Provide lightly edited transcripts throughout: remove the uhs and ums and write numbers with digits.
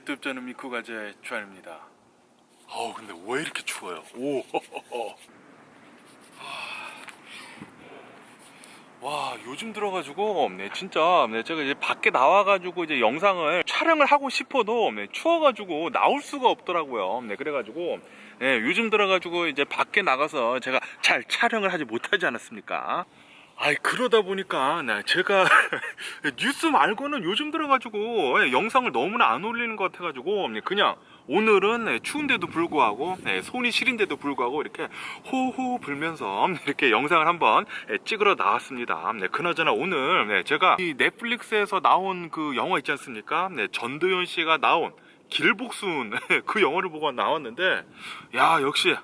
유튜브 저는 미쿠가즈의 주한입니다. 근데 왜 이렇게 추워요? 와, 요즘 들어가지고 진짜 제가 이제 밖에 나와가지고 이제 영상을 촬영을 하고 싶어도 추워가지고 나올 수가 없더라고요. 그래가지고 요즘 들어가지고 이제 밖에 나가서 제가 잘 촬영을 하지 못하지 않았습니까? 그러다 보니까 제가 뉴스 말고는 요즘 들어가지고 영상을 너무나 안 올리는 것 같아가지고 그냥 오늘은 추운데도 불구하고 손이 시린데도 불구하고 이렇게 호호 불면서 이렇게 영상을 한번 찍으러 나왔습니다. 그나저나 오늘 제가 이 넷플릭스에서 나온 그 영화 있지 않습니까? 전도연 씨가 나온 길복순 그 영화를 보고 나왔는데 역시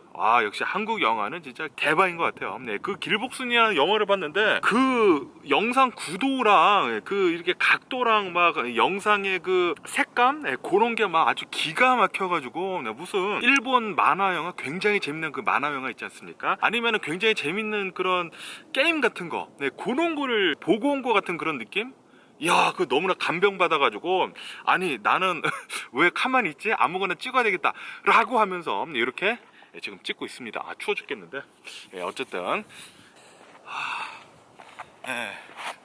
한국 영화는 진짜 대박인 것 같아요. 그 길복순이라는 영화를 봤는데 그 영상 구도랑 그 이렇게 각도랑 막 영상의 그 색감 그런 게 막 아주 기가 막혀가지고 무슨 일본 만화 영화 굉장히 재밌는 그 만화 영화 있지 않습니까? 아니면은 굉장히 재밌는 그런 게임 같은 거 그런 거를 보고 온 것 같은 그런 느낌? 그 너무나 감명받아가지고 아니 나는 왜 가만히 있지? 아무거나 찍어야 되겠다 라고 하면서 이렇게 지금 찍고 있습니다. 추워 죽겠는데 어쨌든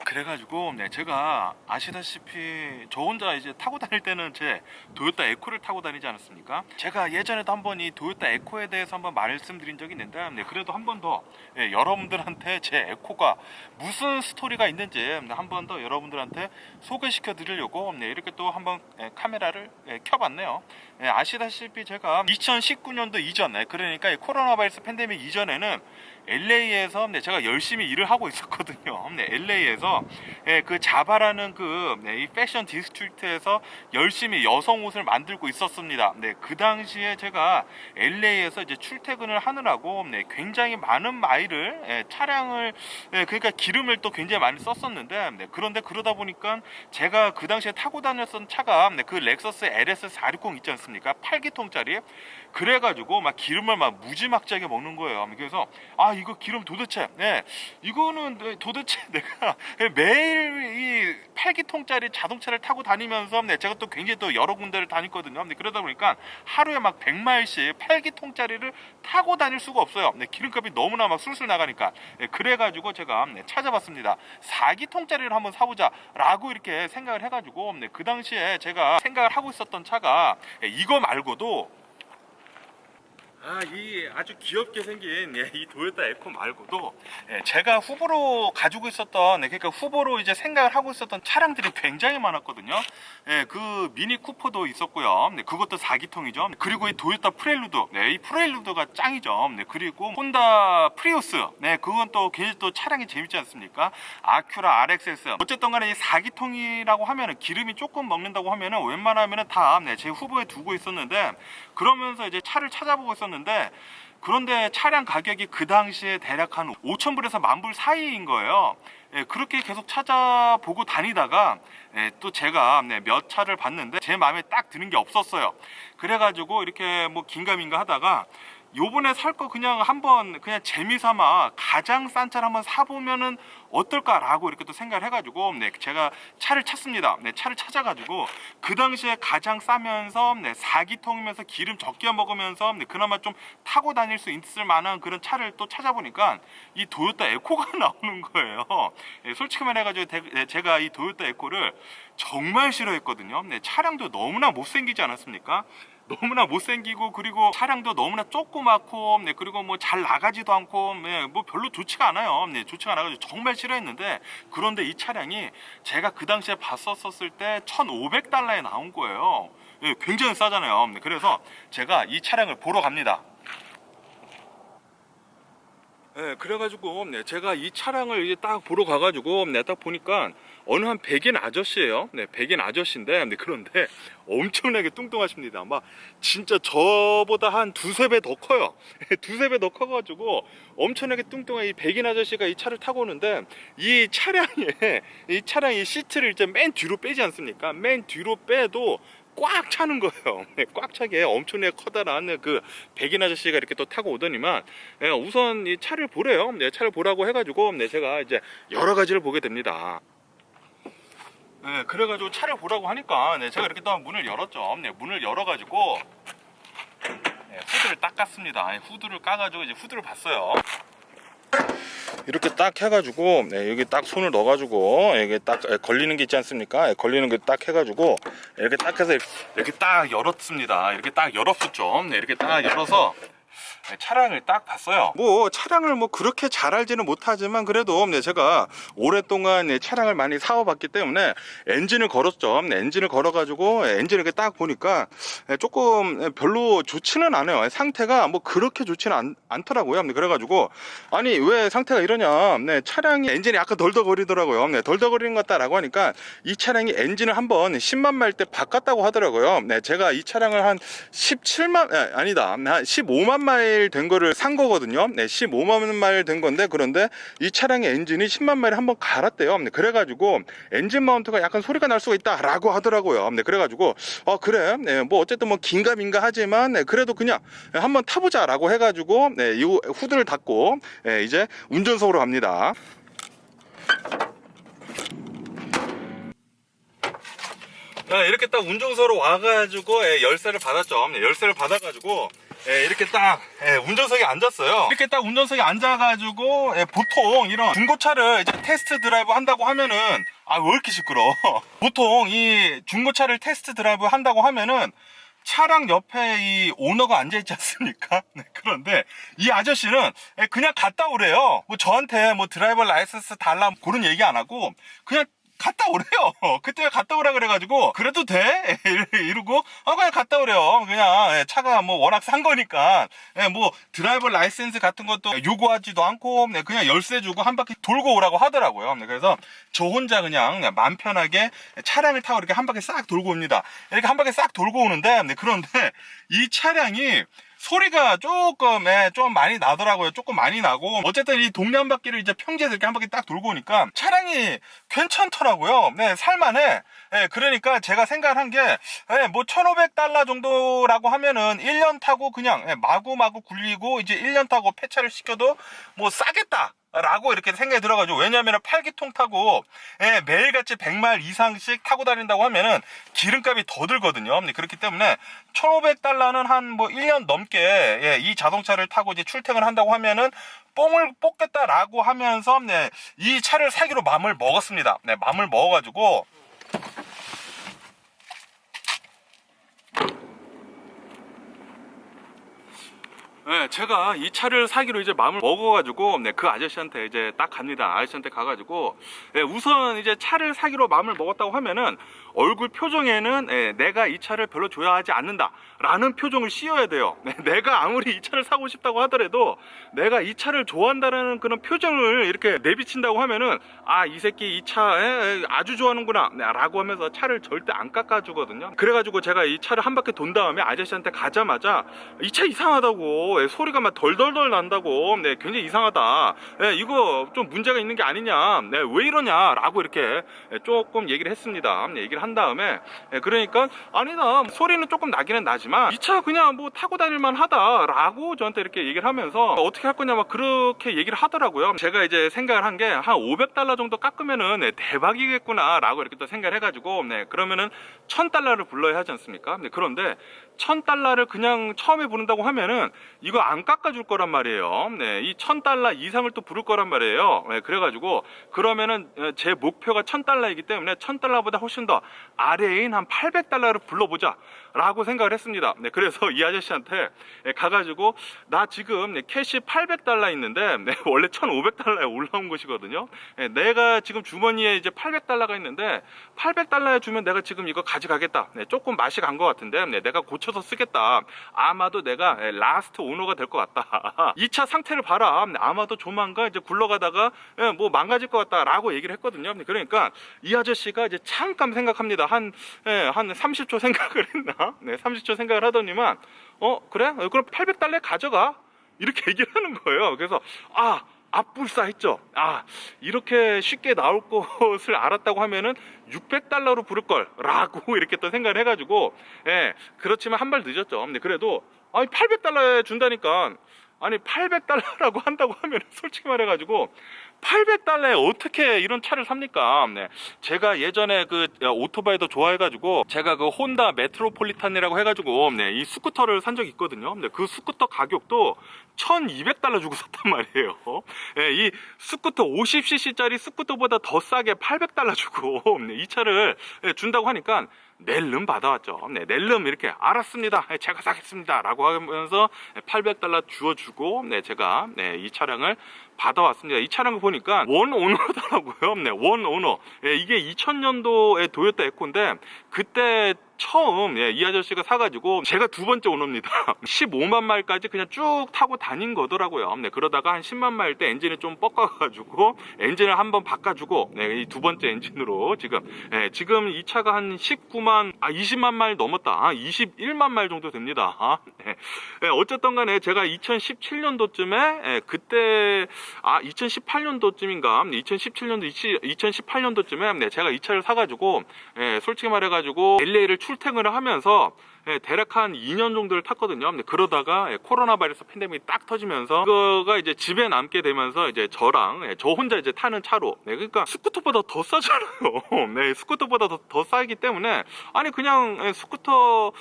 그래가지고 제가 아시다시피 저 혼자 이제 타고 다닐 때는 제 도요타 에코를 타고 다니지 않았습니까? 제가 예전에도 한번 이 도요타 에코에 대해서 한번 말씀드린 적이 있는데 그래도 한 번 더 여러분들한테 제 에코가 무슨 스토리가 있는지 한 번 더 여러분들한테 소개시켜 드리려고 이렇게 또 한번 카메라를 켜봤네요. 아시다시피 제가 2019년도 이전에 그러니까 코로나 바이러스 팬데믹 이전에는 LA에서 제가 열심히 일을 하고 있었거든요. LA에서 그 자바라는 이 패션 디스트릭트에서 열심히 여성 옷을 만들고 있었습니다. 그 당시에 제가 LA에서 이제 출퇴근을 하느라고 굉장히 많은 마일을 차량을 그러니까 기름을 또 굉장히 많이 썼었는데 그런데 그러다 보니까 제가 그 당시에 타고 다녔던 차가 그 렉서스 LS 460 있지 않습니까? 8기통짜리. 그래가지고 막 기름을 막 무지막지하게 먹는 거예요. 그래서 이거 기름 도대체 이거는 도대체 내가 매일 이 8기통짜리 자동차를 타고 다니면서 제가 또 굉장히 또 여러 군데를 다녔거든요. 그러다 보니까 하루에 막 100마일씩 8기통짜리를 타고 다닐 수가 없어요. 기름값이 너무나 막 술술 나가니까. 그래가지고 제가 찾아봤습니다. 4기통짜리를 한번 사보자 라고 이렇게 생각을 해가지고 그 당시에 제가 생각을 하고 있었던 차가 이거 말고도 이 아주 귀엽게 생긴 이 도요타 에코 말고도 제가 후보로 가지고 있었던 그러니까 후보로 이제 생각을 하고 있었던 차량들이 굉장히 많았거든요. 그 미니 쿠퍼도 있었고요. 그것도 4기통이죠. 그리고 이 도요타 프렐루드, 이 프렐루드가 짱이죠. 그리고 혼다 프리우스, 그건 또 굉장히 또 차량이 재밌지 않습니까? 아큐라 RXS. 어쨌든 간에 이 4기통이라고 하면은 기름이 조금 먹는다고 하면은 웬만하면은 다 제 후보에 두고 있었는데 그러면서 이제 차를 찾아보고 있었는데 그런데 차량 가격이 그 당시에 대략 한 5,000불에서 10,000불 사이인 거예요. 그렇게 계속 찾아보고 다니다가 또 제가 몇 차를 봤는데 제 마음에 딱 드는 게 없었어요. 그래가지고 이렇게 뭐 긴가민가 하다가 요번에 살 거 그냥 한번 그냥 재미삼아 가장 싼 차를 한번 사보면은 어떨까라고 이렇게 또 생각을 해가지고 제가 차를 찾습니다. 차를 찾아가지고 그 당시에 가장 싸면서 4기통이면서 기름 적게 먹으면서 그나마 좀 타고 다닐 수 있을 만한 그런 차를 또 찾아보니까 이 도요타 에코가 나오는 거예요. 솔직히 말해가지고 제가 이 도요타 에코를 정말 싫어했거든요. 차량도 너무나 못생기지 않았습니까? 너무나 못생기고 그리고 차량도 너무나 조그맣고 그리고 뭐 잘 나가지도 않고 뭐 별로 좋지가 않아요. 좋지가 않아가지고 정말 싫어했는데 그런데 이 차량이 제가 그 당시에 봤었을 때 1,500달러에 나온 거예요. 굉장히 싸잖아요. 그래서 제가 이 차량을 보러 갑니다. 그래가지고 제가 이 차량을 이제 딱 보러 가가지고 딱 보니까 어느 한 백인 아저씨예요. 백인 아저씨인데 그런데 엄청나게 뚱뚱하십니다. 막 진짜 저보다 한 두세 배 더 커요. 두세 배 더 커가지고 엄청나게 뚱뚱한 이 백인 아저씨가 이 차를 타고 오는데 이 차량이 시트를 이제 맨 뒤로 빼지 않습니까? 맨 뒤로 빼도 꽉 차는 거예요. 꽉 차게 엄청나게 커다란 그 백인 아저씨가 이렇게 또 타고 오더니만 우선 이 차를 보래요. 차를 보라고 해가지고 제가 이제 여러 가지를 보게 됩니다. 네, 그래가지고 차를 보라고 하니까 네, 제가 이렇게 또 문을 열었죠. 네, 문을 열어가지고 네, 후드를 딱 깠습니다. 후드를 까가지고 이제 후드를 봤어요. 이렇게 딱 해가지고 네, 여기 딱 손을 넣어가지고 이게 딱 걸리는 게 있지 않습니까? 걸리는 게 딱 해가지고 이렇게 딱 해서 이렇게 딱 열었습니다. 이렇게 딱 열었었죠. 네, 이렇게 딱 열어서 네, 차량을 딱 봤어요. 뭐 차량을 뭐 그렇게 잘 알지는 못하지만 그래도 네, 제가 오랫동안 네, 차량을 많이 사와봤기 때문에 엔진을 걸었죠. 네, 엔진을 걸어가지고 엔진을 이렇게 딱 보니까 네, 조금 별로 좋지는 않아요. 상태가 뭐 그렇게 좋지는 않더라고요. 네, 그래가지고 아니 왜 상태가 이러냐. 네, 차량이 엔진이 약간 덜덜거리더라고요. 네, 덜덜거리는 것 같다라고 하니까 이 차량이 엔진을 한번 10만 마일 때 바꿨다고 하더라고요. 네, 제가 이 차량을 한 17만 아니다 한 15만 마일 된 거를 산 거거든요. 네, 15만 마일 된 건데 그런데 이 차량의 엔진이 10만 마일 한번 갈았대요. 네, 그래가지고 엔진 마운트가 약간 소리가 날 수가 있다라고 하더라고요. 네, 그래가지고 그래, 네, 뭐 어쨌든 뭐 긴가민가 하지만 네, 그래도 그냥 한번 타보자라고 해가지고 네, 이 후드를 닫고 네, 이제 운전석으로 갑니다. 이렇게 딱 운전석으로 와가지고 열쇠를 받았죠. 열쇠를 받아가지고 이렇게 딱 운전석에 앉았어요. 이렇게 딱 운전석에 앉아가지고 보통 이런 중고차를 이제 테스트 드라이브 한다고 하면은 왜 이렇게 시끄러? 보통 이 중고차를 테스트 드라이브 한다고 하면은 차량 옆에 이 오너가 앉아있지 않습니까? 네, 그런데 이 아저씨는 그냥 갔다 오래요. 뭐 저한테 뭐 드라이버 라이선스 달라 그런 얘기 안 하고 그냥 갔다 오래요. 그때 갔다 오라 그래가지고 그래도 돼? 이러고 그냥 갔다 오래요. 그냥 차가 뭐 워낙 싼 거니까 뭐 드라이버 라이센스 같은 것도 요구하지도 않고 그냥 열쇠 주고 한 바퀴 돌고 오라고 하더라고요. 그래서 저 혼자 그냥 맘 편하게 차량을 타고 이렇게 한 바퀴 싹 돌고 옵니다. 이렇게 한 바퀴 싹 돌고 오는데 그런데 이 차량이 소리가 조금 좀 많이 나더라고요. 조금 많이 나고 어쨌든 이 동네 한 바퀴를 이제 평지에서 이렇게 한 바퀴 딱 돌고 오니까 차량이 괜찮더라고요. 네, 살만해. 그러니까 제가 생각한 게 뭐 1,500달러 정도라고 하면은 1년 타고 그냥 마구마구 굴리고 이제 1년 타고 폐차를 시켜도 뭐 싸겠다 라고 이렇게 생각이 들어가지고 왜냐면은 8기통 타고 매일같이 100마일 이상씩 타고 다닌다고 하면은 기름값이 더 들거든요. 그렇기 때문에 1,500달러는 한 뭐 1년 넘게 이 자동차를 타고 이제 출퇴근을 한다고 하면은 뽕을 뽑겠다라고 하면서 이 차를 사기로 마음을 먹었습니다. 마음을 먹어가지고 제가 이 차를 사기로 이제 마음을 먹어가지고 그 아저씨한테 이제 딱 갑니다. 아저씨한테 가가지고 우선 이제 차를 사기로 마음을 먹었다고 하면은 얼굴 표정에는 내가 이 차를 별로 좋아하지 않는다 라는 표정을 씌워야 돼요. 내가 아무리 이 차를 사고 싶다고 하더라도 내가 이 차를 좋아한다는 그런 표정을 이렇게 내비친다고 하면은 이 새끼 이 차 아주 좋아하는구나 라고 하면서 차를 절대 안 깎아주거든요. 그래가지고 제가 이 차를 한 바퀴 돈 다음에 아저씨한테 가자마자 이 차 이상하다고 소리가 막 덜덜덜 난다고 굉장히 이상하다 이거 좀 문제가 있는 게 아니냐 왜 이러냐 라고 이렇게 조금 얘기를 했습니다. 얘기를 한 다음에 그러니까 아니다 소리는 조금 나기는 나지만 이 차 그냥 뭐 타고 다닐만 하다 라고 저한테 이렇게 얘기를 하면서 어떻게 할 거냐 막 그렇게 얘기를 하더라고요. 제가 이제 생각을 한 게 한 500달러 정도 깎으면은 대박이겠구나 라고 이렇게 또 생각을 해가지고 그러면은 1,000달러를 불러야 하지 않습니까? 그런데 1,000달러를 그냥 처음에 부른다고 하면은 이거 안 깎아줄 거란 말이에요. 이 1,000달러 이상을 또 부를 거란 말이에요. 그래가지고 그러면은 제 목표가 1,000달러이기 때문에 1,000달러보다 훨씬 더 아래인 한 800달러를 불러보자 라고 생각을 했습니다. 그래서 이 아저씨한테 가가지고 나 지금 캐시 800달러 있는데 원래 1,500달러에 올라온 것이거든요. 내가 지금 주머니에 이제 800달러가 있는데 800달러에 주면 내가 지금 이거 가져가겠다. 조금 맛이 간 것 같은데 내가 고쳐서 쓰겠다. 아마도 내가 라스트 오너가 될 것 같다. 이 차 상태를 봐라. 아마도 조만간 이제 굴러가다가 뭐 망가질 것 같다 라고 얘기를 했거든요. 그러니까 이 아저씨가 이제 잠깐 생각합니다. 한 30초 생각을 했나? 30초 생각을 하더니만 그래? 그럼 800달러에 가져가 이렇게 얘기를 하는 거예요. 그래서 앞불싸 했죠. 이렇게 쉽게 나올 것을 알았다고 하면은 600달러로 부를 걸 라고 이렇게 또 생각을 해가지고 그렇지만 한 발 늦었죠. 그래도 800달러에 준다니까 아니 800달러라고 한다고 하면 솔직히 말해가지고 800달러에 어떻게 이런 차를 삽니까? 네. 제가 예전에 그 오토바이도 좋아해가지고 제가 그 혼다 메트로폴리탄이라고 해가지고 네, 이 스쿠터를 산 적이 있거든요. 근데 그 스쿠터 가격도 1200달러 주고 샀단 말이에요. 네, 이 스쿠터 50cc짜리 스쿠터보다 더 싸게 800달러 주고 네, 이 차를 준다고 하니까 낼름 받아왔죠. 네, 낼름 이렇게 알았습니다. 제가 사겠습니다. 라고 하면서 800달러 주어주고 네, 제가 네, 이 차량을 받아왔습니다. 이 차량을 보니까 원 오너더라고요. 네, 원 오너. 예, 이게 2000년도의 도요타 에코인데 그때 처음 이 아저씨가 사가지고 제가 두 번째 오너입니다. 15만 마일까지 그냥 쭉 타고 다닌 거더라고요. 네, 그러다가 한 10만 마일 때 엔진이 좀 뻑가가지고 엔진을 한번 바꿔주고 네, 이 두 번째 엔진으로 지금 이 차가 한 20만 마일 넘었다. 21만 마일 정도 됩니다. 네, 어쨌든 간에 제가 2017년도쯤에 그때 2018년도쯤인가 2018년도쯤에 제가 이 차를 사가지고 솔직히 말해가지고 LA를 출퇴근을 하면서 대략 한 2년 정도를 탔거든요. 그러다가 코로나 바이러스 팬데믹이 딱 터지면서 그거가 이제 집에 남게 되면서 이제 저랑 저 혼자 이제 타는 차로 그러니까 스쿠터보다 더 싸잖아요. 네, 스쿠터보다 더 싸기 때문에 아니 그냥 스쿠터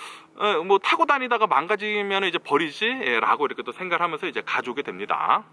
뭐 타고 다니다가 망가지면 이제 버리지라고 이렇게 또 생각을 하면서 이제 가져오게 됩니다.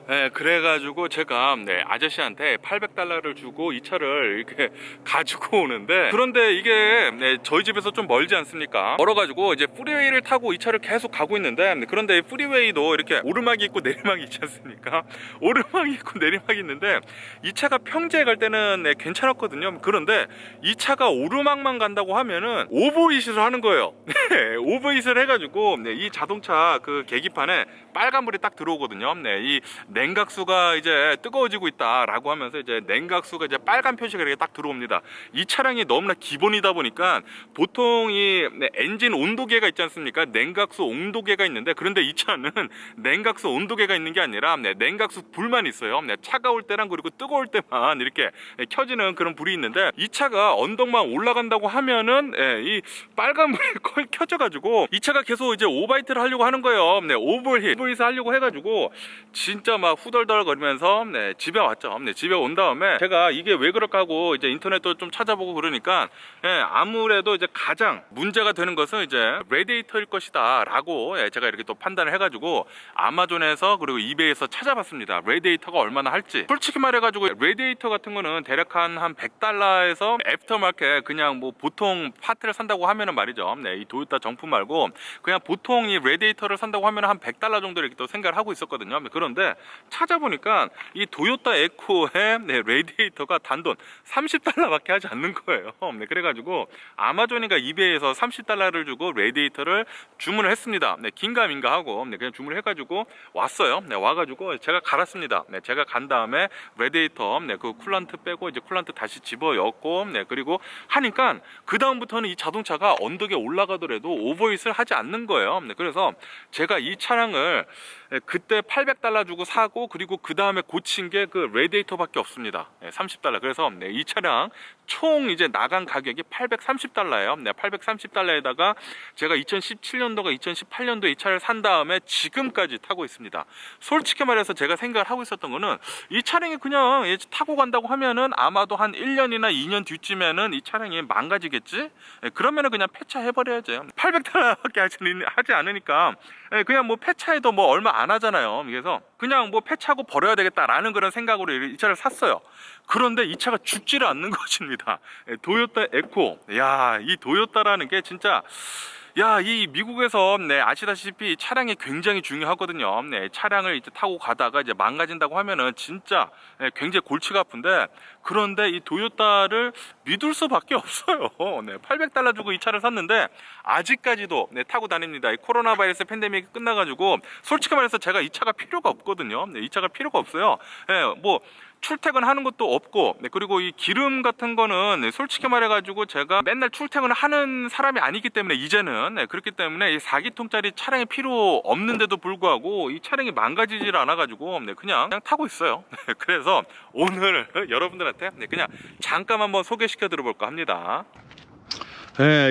네, 그래가지고 제가 아저씨한테 800달러를 주고 이 차를 이렇게 가지고 오는데 그런데 이게 저희 집에서 좀 멀지 않습니까? 멀어가지고 이제 프리웨이를 타고 이 차를 계속 가고 있는데 그런데 프리웨이도 이렇게 오르막이 있고 내리막이 있지 않습니까? 오르막이 있고 내리막이 있는데 이 차가 평지에 갈 때는 괜찮았거든요. 그런데 이 차가 오르막만 간다고 하면은 오버히트를 하는 거예요. 네, 오버히트를 해가지고 이 자동차 그 계기판에 빨간불이 딱 들어오거든요. 이 냉각수가 이제 뜨거워지고 있다라고 하면서 이제 냉각수가 이제 빨간 표시가 이렇게 딱 들어옵니다. 이 차량이 너무나 기본이다 보니까 보통 이 엔진 온도계가 있지 않습니까? 냉각수 온도계가 있는데 그런데 이 차는 냉각수 온도계가 있는 게 아니라 냉각수 불만 있어요. 차가울 때랑 그리고 뜨거울 때만 이렇게 켜지는 그런 불이 있는데 이 차가 언덕만 올라간다고 하면은 이 빨간 불이 켜져가지고 이 차가 계속 이제 오버히트를 하려고 하는 거예요. 오버히트 하려고 해가지고 진짜 막 후덜덜 거리면서 집에 왔죠. 집에 온 다음에 제가 이게 왜 그럴까 하고 이제 인터넷도 좀 찾아보고 그러니까 아무래도 이제 가장 문제가 되는 것은 이제 레디에이터일 것이다 라고 제가 이렇게 또 판단을 해가지고 아마존에서 그리고 이베이에서 찾아봤습니다. 레디에이터가 얼마나 할지. 솔직히 말해가지고 레디에이터 같은 거는 대략 한 100달러에서 애프터마켓 그냥 뭐 보통 파트를 산다고 하면은 말이죠. 이 도요타 정품 말고 그냥 보통 이 레디에이터를 산다고 하면 한 100달러 정도 이렇게 또 생각을 하고 있었거든요. 그런데 찾아보니까 이 도요타 에코의 레디에이터가 단돈 30달러밖에 하지 않는 거예요. 그래가지고 아마존이가 이베이에서 30달러를 주고 레디에이터를 주문을 했습니다. 긴가민가 하고 그냥 주문을 해가지고 왔어요. 와가지고 제가 갈았습니다. 제가 간 다음에 레디에이터 그 쿨란트 빼고 이제 쿨란트 다시 집어 였고 그리고 하니까 그 다음부터는 이 자동차가 언덕에 올라가더라도 오버히트를 하지 않는 거예요. 그래서 제가 이 차량을 그때 800달러 주고 사고 그리고 그 다음에 고친 게 그 레디에이터밖에 없습니다. 30달러. 그래서 이 차량 총 이제 나간 가격이 830달러예요. 830달러에다가 제가 2017년도가 2018년도에 이 차를 산 다음에 지금까지 타고 있습니다. 솔직히 말해서 제가 생각을 하고 있었던 거는 이 차량이 그냥 타고 간다고 하면은 아마도 한 1년이나 2년 뒤쯤에는 이 차량이 망가지겠지? 그러면은 그냥 폐차해버려야죠. 800달러밖에 하지 않으니까 그냥 뭐 폐차해도 뭐 얼마 안 하잖아요. 그래서 그냥 뭐 폐차하고 버려야 되겠다라는 그런 생각으로 이 차를 샀어요. 그런데 이 차가 죽지를 않는 것입니다. 도요타 에코. 야, 이 도요타라는 게 진짜 이 미국에서 아시다시피 차량이 굉장히 중요하거든요. 차량을 이제 타고 가다가 이제 망가진다고 하면은 진짜 굉장히 골치가 아픈데 그런데 이 도요타를 믿을 수밖에 없어요. 800달러 주고 이 차를 샀는데 아직까지도 타고 다닙니다. 이 코로나 바이러스 팬데믹이 끝나가지고 솔직히 말해서 제가 이 차가 필요가 없거든요. 이 차가 필요가 없어요. 뭐 출퇴근하는 것도 없고 그리고 이 기름 같은 거는 솔직히 말해가지고 제가 맨날 출퇴근을 하는 사람이 아니기 때문에 이제는 그렇기 때문에 이 4기통짜리 차량이 필요 없는데도 불구하고 이 차량이 망가지질 않아가지고 그냥 타고 있어요. 그래서 오늘 여러분들한테 그냥 잠깐 한번 소개시켜 드려볼까 합니다.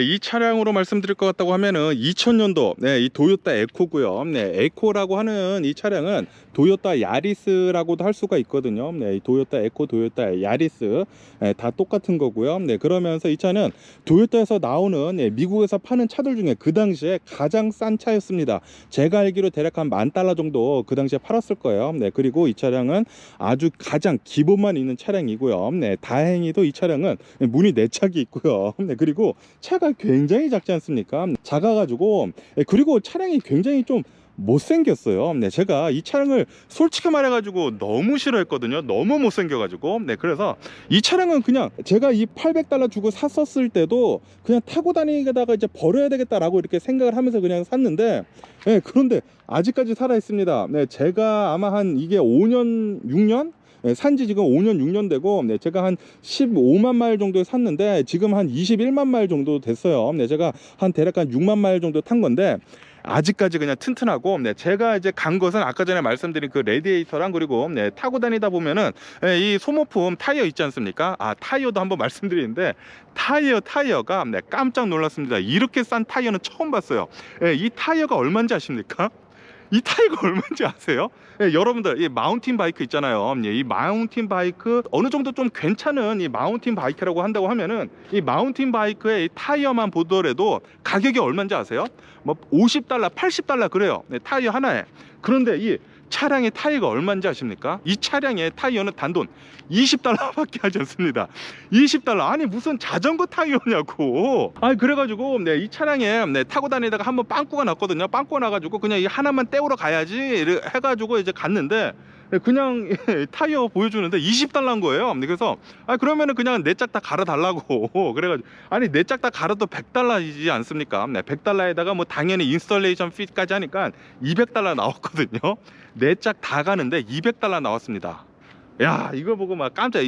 이 차량으로 말씀드릴 것 같다고 하면은 2000년도 이 도요타 에코고요. 에코라고 하는 이 차량은 도요타 야리스라고도 할 수가 있거든요. 이 도요타 에코, 도요타 야리스 다 똑같은 거고요. 그러면서 이 차는 도요타에서 나오는 미국에서 파는 차들 중에 그 당시에 가장 싼 차였습니다. 제가 알기로 대략 한 $10,000 정도 그 당시에 팔았을 거예요. 그리고 이 차량은 아주 가장 기본만 있는 차량이고요. 다행히도 이 차량은 문이 4짝이 있고요. 그리고 차가 굉장히 작지 않습니까? 작아가지고 그리고 차량이 굉장히 좀 못생겼어요. 제가 이 차량을 솔직히 말해가지고 너무 싫어했거든요. 너무 못생겨가지고. 그래서 이 차량은 그냥 제가 이 $800 주고 샀었을 때도 그냥 타고 다니다가 이제 버려야 되겠다라고 이렇게 생각을 하면서 그냥 샀는데 그런데 아직까지 살아 있습니다. 제가 아마 한 이게 5년 6년 산지 지금 5년 6년 되고 제가 한 15만 마일 정도 샀는데 지금 한 21만 마일 정도 됐어요. 제가 한 대략 한 6만 마일 정도 탄 건데 아직까지 그냥 튼튼하고 제가 이제 간 것은 아까 전에 말씀드린 그 레디에이터랑 그리고 타고 다니다 보면은 이 소모품 타이어 있지 않습니까? 타이어도 한번 말씀드리는데 타이어가 깜짝 놀랐습니다. 이렇게 싼 타이어는 처음 봤어요. 이 타이어가 얼마인지 아십니까? 이 타이어가 얼마인지 아세요? 여러분들 이 마운틴 바이크 있잖아요. 이 마운틴 바이크 어느 정도 좀 괜찮은 이 마운틴 바이크라고 한다고 하면은 이 마운틴 바이크의 이 타이어만 보더라도 가격이 얼마인지 아세요? 뭐 $50, $80 그래요. 타이어 하나에. 그런데 이 차량의 타이어가 얼마인지 아십니까? 이 차량의 타이어는 단돈 $20밖에 하지 않습니다. $20. 아니 무슨 자전거 타이어냐고. 그래가지고 이 차량에 타고 다니다가 한번 빵꾸가 났거든요. 빵꾸가 나가지고 그냥 이 하나만 떼우러 가야지 해가지고 이제 갔는데 그냥 타이어 보여주는데 $20인 거예요. 그래서 그러면은 그냥 네 짝 다 갈아 달라고. 그래가지고 아니 네 짝 다 갈아도 $100이지 않습니까? $100에다가 뭐 당연히 인스톨레이션 피까지 하니까 $200 나왔거든요. 네 짝 다 가는데 $200 나왔습니다. 야 이거 보고 막 깜짝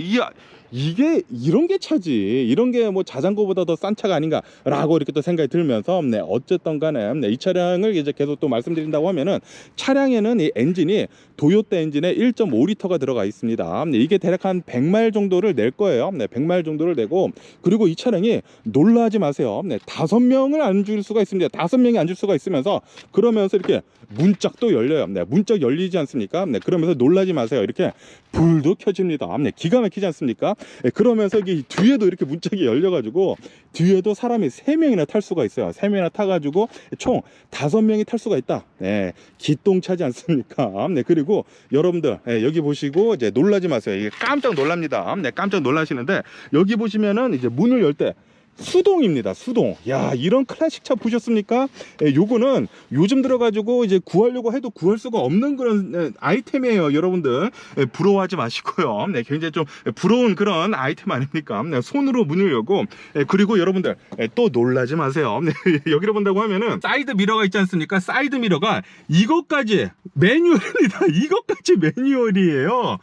이게 이런 게 차지, 이런 게 뭐 자전거보다 더 싼 차가 아닌가 라고 이렇게 또 생각이 들면서 어쨌든 간에 이 차량을 이제 계속 또 말씀드린다고 하면은 차량에는 이 엔진이 도요타 엔진에 1.5L가 들어가 있습니다. 이게 대략 한 100마일 정도를 낼 거예요. 100마일 정도를 내고, 그리고 이 차량이 놀라지 마세요. 5명을 앉을 수가 있습니다. 5명이 앉을 수가 있으면서 그러면서 이렇게 문짝도 열려요. 문짝 열리지 않습니까? 그러면서 놀라지 마세요. 이렇게 불도 켜집니다. 기가 막히지 않습니까? 그러면서 이게 뒤에도 이렇게 문짝이 열려가지고 뒤에도 사람이 3명이나 탈 수가 있어요. 3명이나 타가지고 총 5명이 탈 수가 있다. 기똥차지 않습니까? 그리고 여러분들 여기 보시고 이제 놀라지 마세요. 이게 깜짝 놀랍니다. 깜짝 놀라시는데 여기 보시면은 이제 문을 열 때 수동입니다. 수동. 야 이런 클래식 차 보셨습니까? 요거는 요즘 들어가지고 이제 구하려고 해도 구할 수가 없는 그런 아이템이에요. 여러분들 부러워하지 마시고요. 굉장히 좀 부러운 그런 아이템 아닙니까? 손으로 문을 열고 그리고 여러분들 또 놀라지 마세요. 여기를 본다고 하면은 사이드 미러가 있지 않습니까? 사이드 미러가 이것까지 매뉴얼입니다. 이것까지 매뉴얼이에요.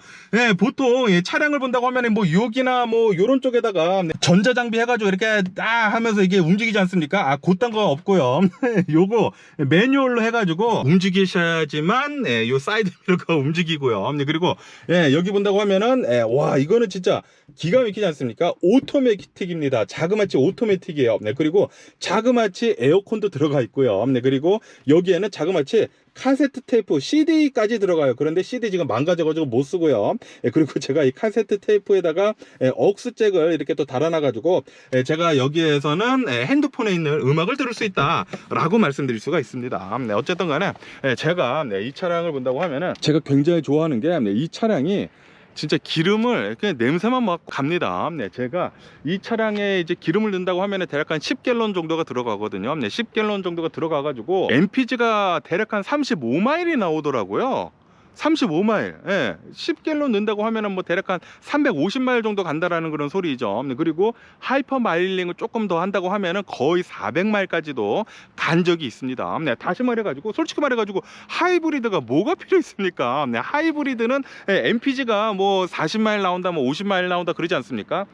보통 차량을 본다고 하면은 뭐 여기나 뭐 요런 쪽에다가 전자장비 해가지고 이렇게 하면서 이게 움직이지 않습니까? 그딴 거 없고요. 요거 매뉴얼로 해가지고 움직이셔야지만 요 사이드 미러가 움직이고요. 그리고 여기 본다고 하면은 와 이거는 진짜 기가 막히지 않습니까? 오토매틱입니다. 자그마치 오토매틱이에요. 그리고 자그마치 에어컨도 들어가 있고요. 그리고 여기에는 자그마치 카세트 테이프, CD까지 들어가요. 그런데 CD 지금 망가져가지고 못 쓰고요. 그리고 제가 이 카세트 테이프에다가 억스잭을 이렇게 또 달아놔가지고 제가 여기에서는 핸드폰에 있는 음악을 들을 수 있다 라고 말씀드릴 수가 있습니다. 어쨌든 간에 제가 이 차량을 본다고 하면은 제가 굉장히 좋아하는 게 이 차량이 진짜 기름을 그냥 냄새만 막 갑니다. 제가 이 차량에 이제 기름을 넣는다고 하면은 대략 한 10갤런 정도가 들어가거든요. 10갤런 정도가 들어가가지고 MPG가 대략 한 35마일이 나오더라고요. 35마일. 10갤런 넣는다고 하면은 뭐 대략 한 350마일 정도 간다라는 그런 소리죠. 그리고 하이퍼 마일링을 조금 더 한다고 하면은 거의 400마일까지도 간 적이 있습니다. 다시 말해가지고 솔직히 말해가지고 하이브리드가 뭐가 필요 있습니까? 하이브리드는 MPG가 뭐 40마일 나온다, 뭐 50마일 나온다 그러지 않습니까?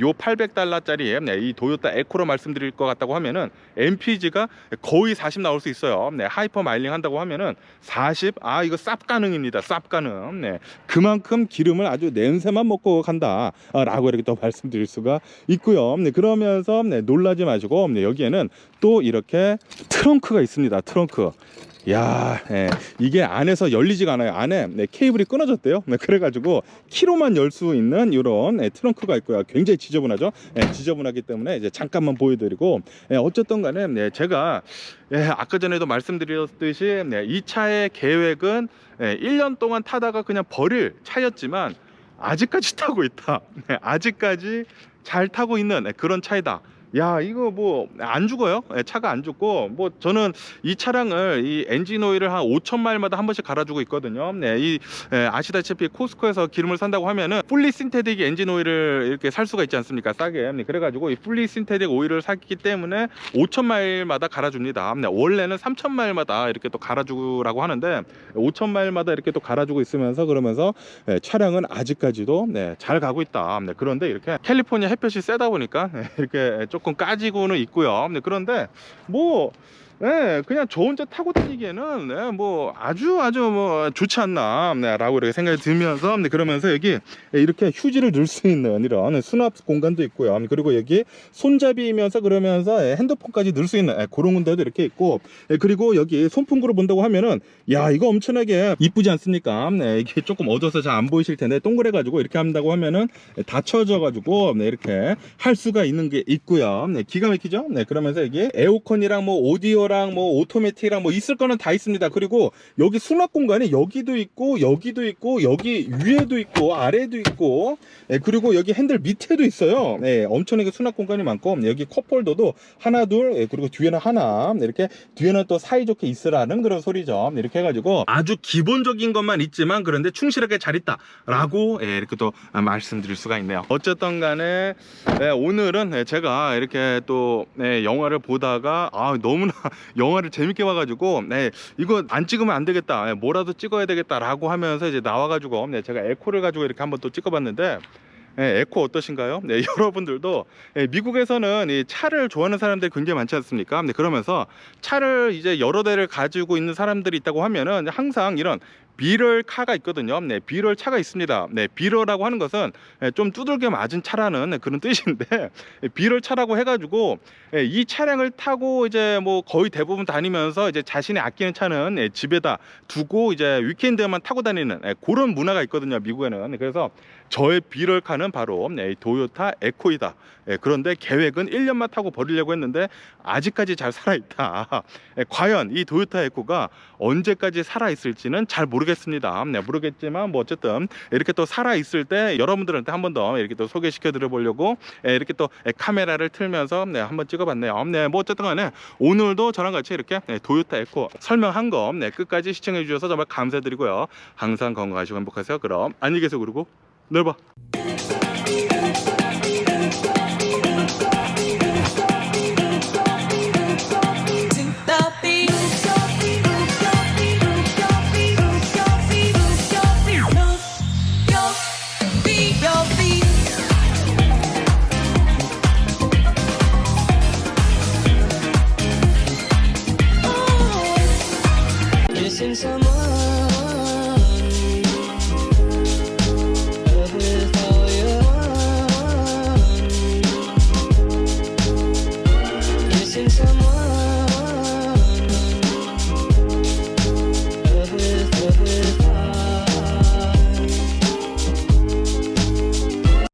요 800달러짜리 이 도요타 에코로 말씀드릴 것 같다고 하면은 MPG가 거의 40 나올 수 있어요. 하이퍼 마일링 한다고 하면은 40, 이거 쌉 가능입니다. 쌉 가능. 그만큼 기름을 아주 냄새만 먹고 간다 라고 이렇게 또 말씀드릴 수가 있고요. 그러면서 놀라지 마시고 여기에는 또 이렇게 트렁크가 있습니다. 트렁크. 야, 이게 안에서 열리지가 않아요. 안에 케이블이 끊어졌대요. 그래가지고 키로만 열 수 있는 이런 트렁크가 있고요. 굉장히 지저분하죠. 지저분하기 때문에 이제 잠깐만 보여드리고, 어쨌든 간에 제가 아까 전에도 말씀드렸듯이 이 차의 계획은 1년 동안 타다가 그냥 버릴 차였지만 아직까지 타고 있다. 아직까지 잘 타고 있는 그런 차이다. 야, 이거 뭐 안 죽어요. 차가 안 죽고, 뭐 저는 이 차량을 이 엔진 오일을 한 5,000마일마다 한 번씩 갈아주고 있거든요. 아시다시피 코스코에서 기름을 산다고 하면은 풀리 신테틱 엔진 오일을 이렇게 살 수가 있지 않습니까, 싸게. 그래가지고 이 풀리 신테틱 오일을 샀기 때문에 5,000마일마다 갈아줍니다. 원래는 3,000마일마다 이렇게 또 갈아주라고 하는데 5,000마일마다 이렇게 또 갈아주고 있으면서, 그러면서 차량은 아직까지도 잘 가고 있다. 그런데 이렇게 캘리포니아 햇볕이 세다 보니까 이렇게 조금 까지고는 있고요. 그런데 뭐 그냥 저 혼자 타고 다니기에는 뭐 아주 뭐 좋지 않나 라고 이렇게 생각이 들면서, 그러면서 여기 이렇게 휴지를 넣을 수 있는 이런 수납 공간도 있고요. 그리고 여기 손잡이면서 그러면서 핸드폰까지 넣을 수 있는 그런 군데도 이렇게 있고, 그리고 여기 손풍구로 본다고 하면은, 야, 이거 엄청나게 이쁘지 않습니까? 이게 조금 어두워서 잘 안 보이실 텐데 동그래 가지고 이렇게 한다고 하면은 닫혀져 가지고 이렇게 할 수가 있는 게 있고요. 기가 막히죠? 그러면서 여기 에어컨이랑 뭐 오디오 뭐 오토매틱이랑 뭐 있을 거는 다 있습니다. 그리고 여기 수납 공간이 여기도 있고 여기도 있고 여기 위에도 있고 아래도 있고, 그리고 여기 핸들 밑에도 있어요. 엄청나게 수납 공간이 많고, 여기 컵홀더도 하나 둘, 그리고 뒤에는 하나, 이렇게 뒤에는 또 사이좋게 있으라는 그런 소리죠. 이렇게 해가지고 아주 기본적인 것만 있지만 그런데 충실하게 잘 있다 라고 이렇게 또 말씀드릴 수가 있네요. 어쨌든 간에 오늘은 제가 이렇게 또 영화를 보다가 너무나 영화를 재밌게 봐가지고 이거 안 찍으면 안 되겠다, 뭐라도 찍어야 되겠다 라고 하면서 이제 나와가지고 제가 에코를 가지고 이렇게 한번 또 찍어봤는데, 에코 어떠신가요? 여러분들도 미국에서는 이 차를 좋아하는 사람들이 굉장히 많지 않습니까? 그러면서 차를 이제 여러 대를 가지고 있는 사람들이 있다고 하면은 항상 이런 비럴 카가 있거든요. 비럴 차가 있습니다. 비럴이라고 하는 것은 좀 두들겨 맞은 차라는 그런 뜻인데, 비럴 차라고 해가지고 이 차량을 타고 이제 뭐 거의 대부분 다니면서 이제 자신이 아끼는 차는 집에다 두고 이제 위켄드에만 타고 다니는 그런 문화가 있거든요, 미국에는. 그래서 저의 비럴 카는 바로 도요타 에코이다. 그런데 계획은 1년만 타고 버리려고 했는데 아직까지 잘 살아있다. 과연 이 도요타 에코가 언제까지 살아있을지는 잘 모르겠습니다. 모르겠지만 뭐 어쨌든 이렇게 또 살아있을 때 여러분들한테 한 번 더 이렇게 또 소개시켜 드려 보려고 이렇게 또 카메라를 틀면서 한번 찍어봤네요. 뭐 어쨌든 간에 오늘도 저랑 같이 이렇게 도요타 에코 설명한 거 끝까지 시청해 주셔서 정말 감사드리고요. 항상 건강하시고 행복하세요. 그럼 안녕히 계세요. 그리고 늘 봐. Missing someone